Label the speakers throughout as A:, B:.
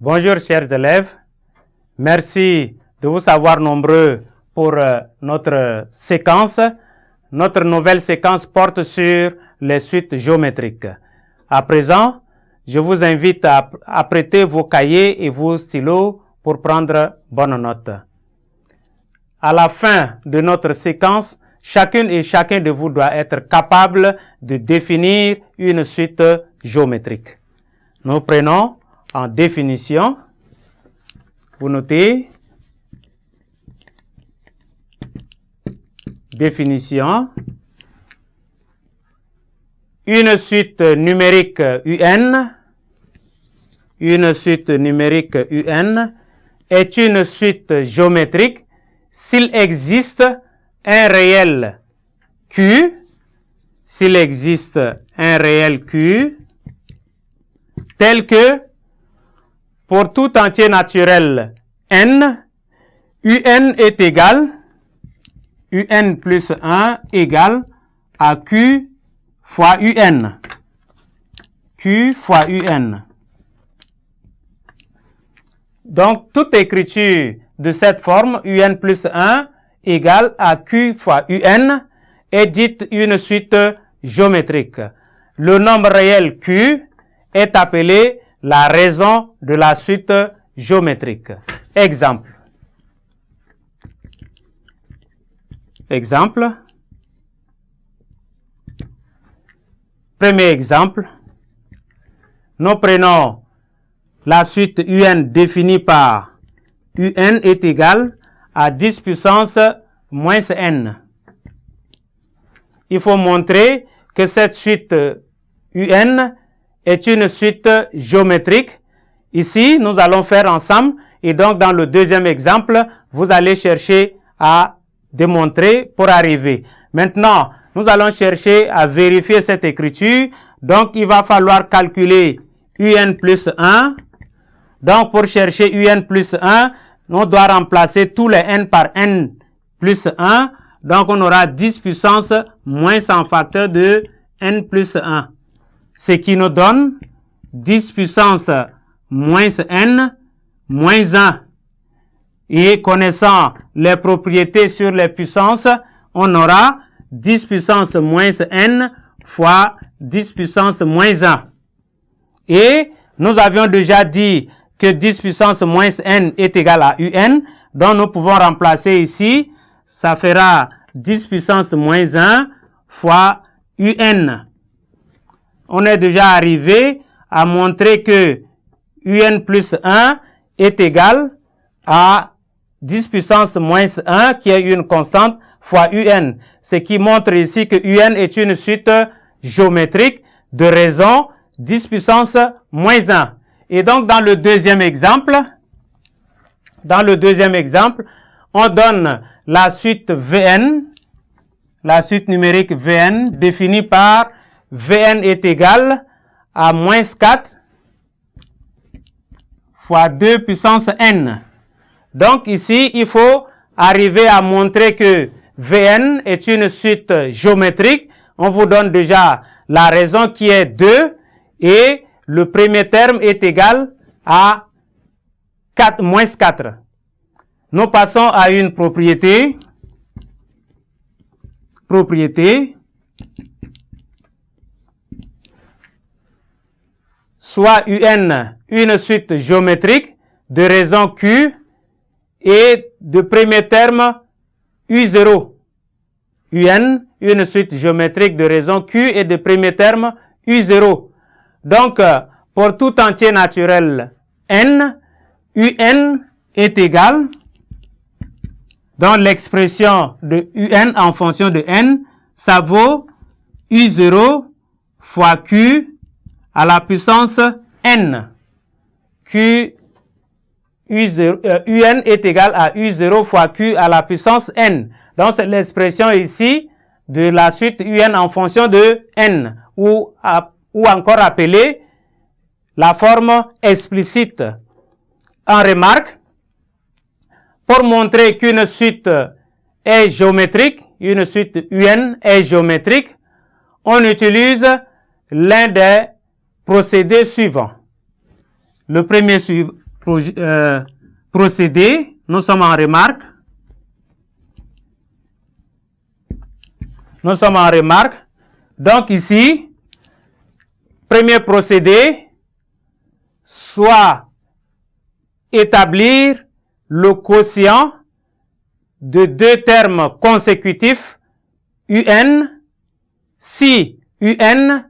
A: Bonjour chers élèves, merci de vous savoir nombreux pour notre séquence. Notre nouvelle séquence porte sur les suites géométriques. À présent, je vous invite à prêter vos cahiers et vos stylos pour prendre bonne note. À la fin de notre séquence, chacune et chacun de vous doit être capable de définir une suite géométrique. Nous prenons en définition, vous notez, définition, une suite numérique UN, une suite numérique UN est une suite géométrique s'il existe un réel Q, s'il existe un réel Q, tel que pour tout entier naturel n, un est égal, un plus 1 égale à q fois un. Q fois un. Donc, toute écriture de cette forme, un plus 1 égale à q fois un, est dite une suite géométrique. Le nombre réel q est appelé la raison de la suite géométrique. Exemple. Exemple. Premier exemple. Nous prenons la suite un définie par un est égal à 10 puissance moins n. Il faut montrer que cette suite un est une suite géométrique. Ici, nous allons faire ensemble et donc dans le deuxième exemple, vous allez chercher à démontrer pour arriver. Maintenant, nous allons chercher à vérifier cette écriture. Donc, il va falloir calculer un plus 1. Donc, pour chercher un plus 1, on doit remplacer tous les n par n plus 1. Donc, on aura 10 puissance moins un facteur de n plus 1. Ce qui nous donne 10 puissance moins n moins 1. Et connaissant les propriétés sur les puissances, on aura 10 puissance moins n fois 10 puissance moins 1. Et nous avions déjà dit que 10 puissance moins n est égal à un. Donc nous pouvons remplacer ici. Ça fera 10 puissance moins 1 fois un. On est déjà arrivé à montrer que un plus 1 est égal à 10 puissance moins 1 qui est une constante fois un. Ce qui montre ici que un est une suite géométrique de raison 10 puissance moins 1. Et donc dans le deuxième exemple, on donne la suite Vn, la suite numérique Vn définie par Vn est égal à moins 4 fois 2 puissance n. Donc ici, il faut arriver à montrer que Vn est une suite géométrique. On vous donne déjà la raison qui est 2 et le premier terme est égal à 4, moins 4. Nous passons à une propriété. Soit un, une suite géométrique de raison Q et de premier terme U0. Un, une suite géométrique de raison Q et de premier terme U0. Donc, pour tout entier naturel n, un est égal, dans l'expression de un en fonction de n, ça vaut U0 fois Q à la puissance n. Q, un est égal à U0 fois Q à la puissance n. Donc, c'est l'expression ici de la suite un en fonction de n, ou encore appelée la forme explicite. En remarque, pour montrer qu'une suite est géométrique, une suite un est géométrique, on utilise l'un des procédés suivants. Le premier procédé. Nous sommes en remarque. Nous sommes en remarque. Donc ici, premier procédé, soit établir le quotient de deux termes consécutifs UN si UN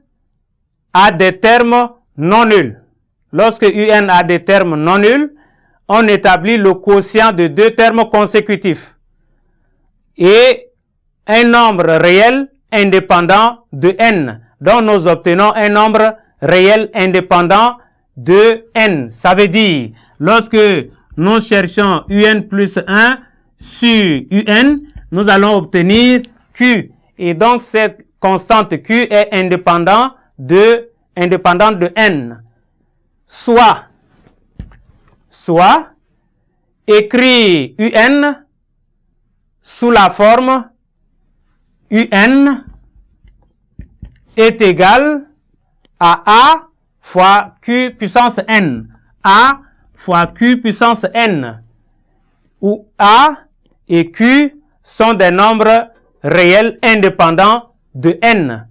A: a des termes non nuls. Lorsque UN a des termes non nuls, on établit le quotient de deux termes consécutifs et un nombre réel indépendant de n. Donc nous obtenons un nombre réel indépendant de n. Ça veut dire, lorsque nous cherchons un plus 1 sur un, nous allons obtenir q. Et donc cette constante q est indépendante de n. Soit écrit un sous la forme un est égal à a fois q puissance n. A fois q puissance n, où a et q sont des nombres réels indépendants de n.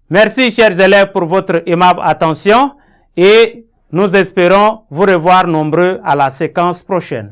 A: Merci, chers élèves, pour votre aimable attention et nous espérons vous revoir nombreux à la séquence prochaine.